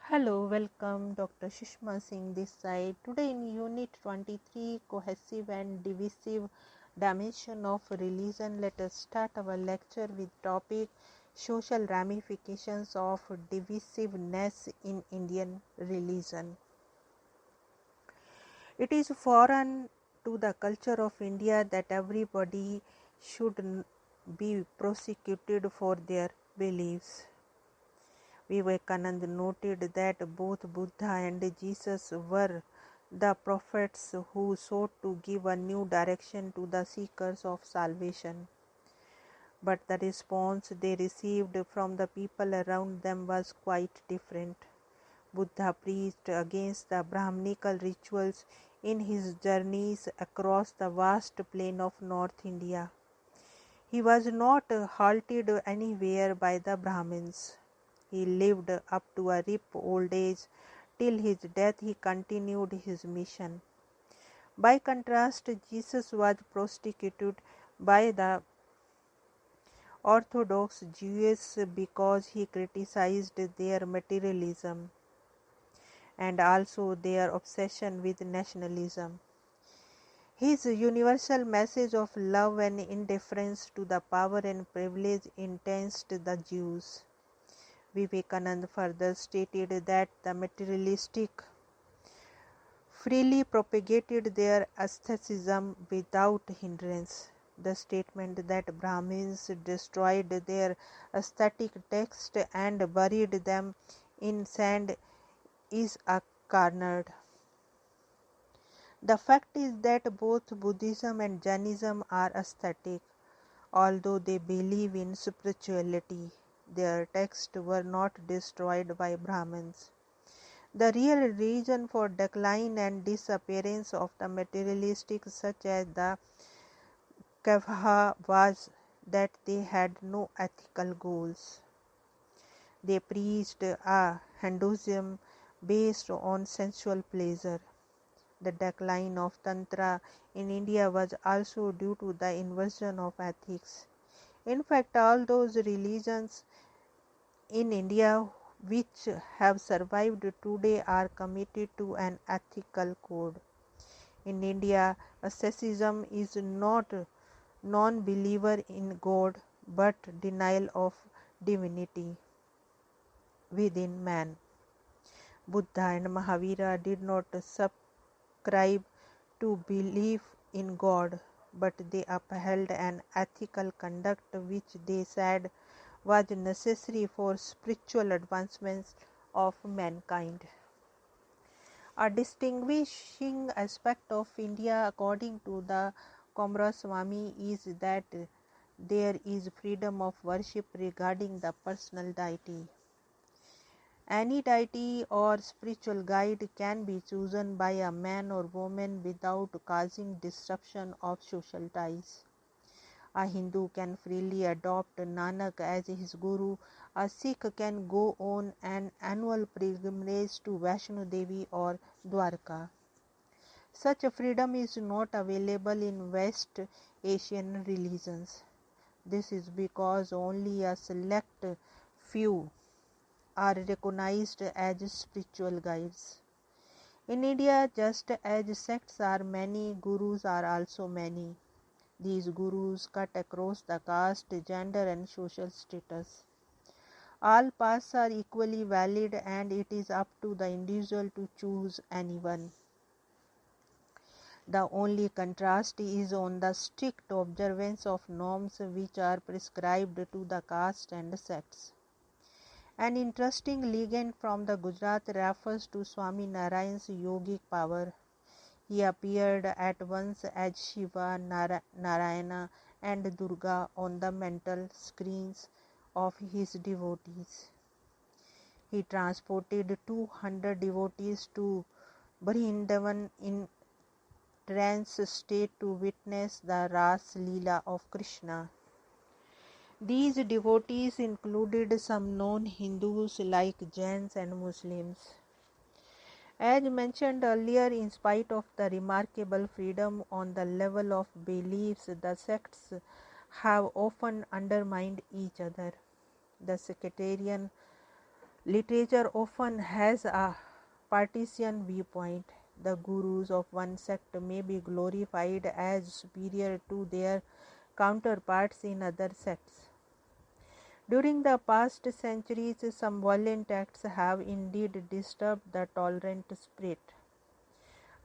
Hello, welcome Dr. Sushma Singh this side. Today in Unit 23, Cohesive and Divisive Dimension of Religion, let us start our lecture with topic Social Ramifications of Divisiveness in Indian Religion. It is foreign to the culture of India that everybody should be prosecuted for their beliefs. Vivekananda noted that both Buddha and Jesus were the prophets who sought to give a new direction to the seekers of salvation. But the response they received from the people around them was quite different. Buddha preached against the Brahminical rituals in his journeys across the vast plain of North India. He was not halted anywhere by the Brahmins. He lived up to a ripe old age. Till his death he continued his mission. By contrast, Jesus was persecuted by the Orthodox Jews because he criticized their materialism and also their obsession with nationalism. His universal message of love and indifference to the power and privilege incensed the Jews. Vivekananda further stated that the materialistic freely propagated their asceticism without hindrance. The statement that Brahmins destroyed their aesthetic texts and buried them in sand is a cornered. The fact is that both Buddhism and Jainism are aesthetic, although they believe in spirituality. Their texts were not destroyed by Brahmins. The real reason for decline and disappearance of the materialistic such as the Kavaha was that they had no ethical goals. They preached a Hinduism based on sensual pleasure. The decline of Tantra in India was also due to the inversion of ethics. In fact, all those religions in India which have survived today are committed to an ethical code. In India, asceticism is not non-believer in God but denial of divinity within man. Buddha and Mahavira did not subscribe to belief in God, but they upheld an ethical conduct which they said was necessary for spiritual advancements of mankind. A distinguishing aspect of India, according to the Coomaraswamy, is that there is freedom of worship regarding the personal deity. Any deity or spiritual guide can be chosen by a man or woman without causing disruption of social ties. A Hindu can freely adopt Nanak as his guru. A Sikh can go on an annual pilgrimage to Vaishno Devi or Dwarka. Such freedom is not available in West Asian religions. This is because only a select few are recognized as spiritual guides. In India, just as sects are many, gurus are also many. These gurus cut across the caste, gender and social status. All paths are equally valid and it is up to the individual to choose anyone. The only contrast is on the strict observance of norms which are prescribed to the caste and sects. An interesting legend from the Gujarat refers to Swami Narayan's yogic power. He appeared at once as Shiva, Narayana and Durga on the mental screens of his devotees. He transported 200 devotees to Vrindavan in trance state to witness the Ras Leela of Krishna. These devotees included some known Hindus like Jains and Muslims. As mentioned earlier, in spite of the remarkable freedom on the level of beliefs, the sects have often undermined each other. The sectarian Literature often has a partisan viewpoint. The gurus of one sect may be glorified as superior to their counterparts in other sects. During the past centuries, some violent acts have indeed disturbed the tolerant spirit.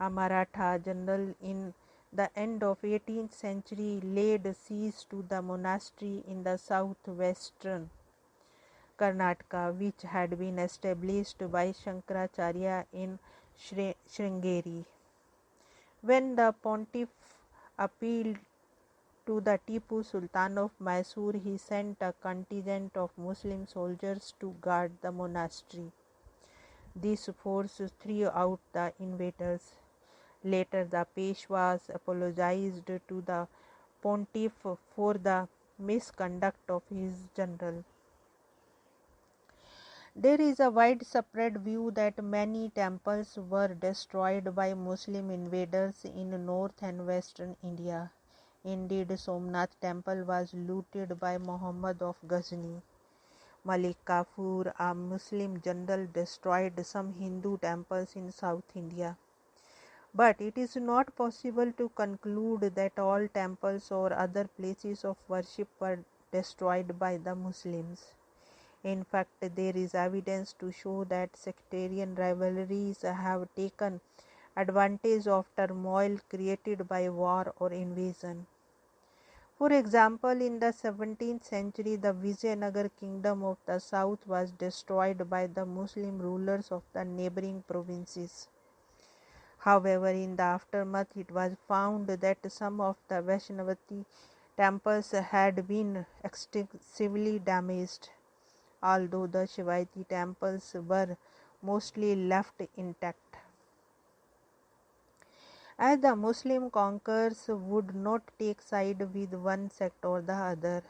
A Maratha general in the end of 18th century laid siege to the monastery in the southwestern Karnataka, which had been established by Shankaracharya in Sringeri. When the pontiff appealed to the Tipu Sultan of Mysore, he sent a contingent of Muslim soldiers to guard the monastery. This force threw out the invaders. Later, the Peshwas apologized to the pontiff for the misconduct of his general. There is a widespread view that many temples were destroyed by Muslim invaders in north and western India. Indeed, Somnath temple was looted by Muhammad of Ghazni. Malik Kafur, a Muslim general, destroyed some Hindu temples in South India. But it is not possible to conclude that all temples or other places of worship were destroyed by the Muslims. In fact, there is evidence to show that sectarian rivalries have taken advantage of turmoil created by war or invasion. For example, in the 17th century, the Vijayanagar kingdom of the south was destroyed by the Muslim rulers of the neighboring provinces. However, in the aftermath, it was found that some of the Vaishnavati temples had been extensively damaged, although the Shivaiti temples were mostly left intact. As the Muslim conquerors would not take side with one sect or the other,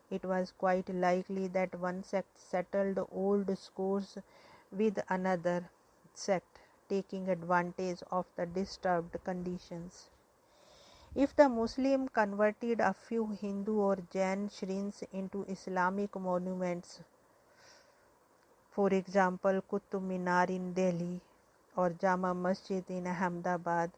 it was quite likely that one sect settled old scores with another sect, taking advantage of the disturbed conditions. If the Muslim converted a few Hindu or Jain shrines into Islamic monuments, for example, Qutub Minar in Delhi or Jama Masjid in Ahmedabad,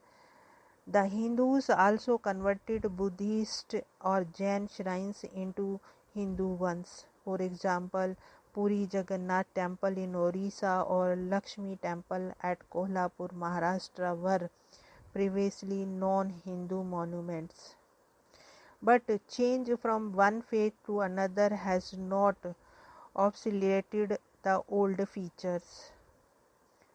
the Hindus also converted Buddhist or Jain shrines into Hindu ones. For example, Puri Jagannath Temple in Orissa or Lakshmi Temple at Kolhapur, Maharashtra were previously non-Hindu monuments. But change from one faith to another has not obsolete the old features.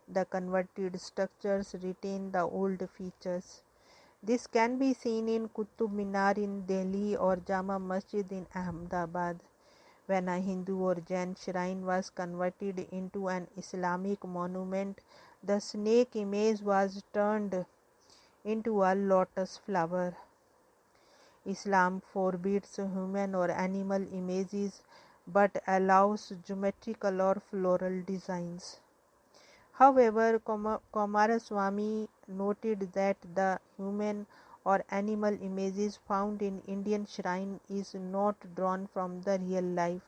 The converted structures retain the old features. This can be seen in Qutub Minar in Delhi or Jama Masjid in Ahmedabad. When a Hindu or Jain shrine was converted into an Islamic monument, the snake image was turned into a lotus flower. Islam forbids human or animal images but allows geometrical or floral designs. However, Kumaraswamy noted that the human or animal images found in Indian shrine is not drawn from the real life,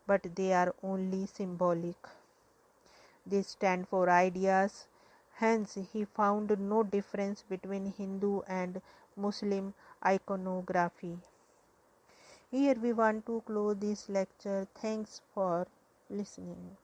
but they are only symbolic. They stand for ideas. Hence, he found no difference between Hindu and Muslim iconography. Here we want to close this lecture. Thanks for listening.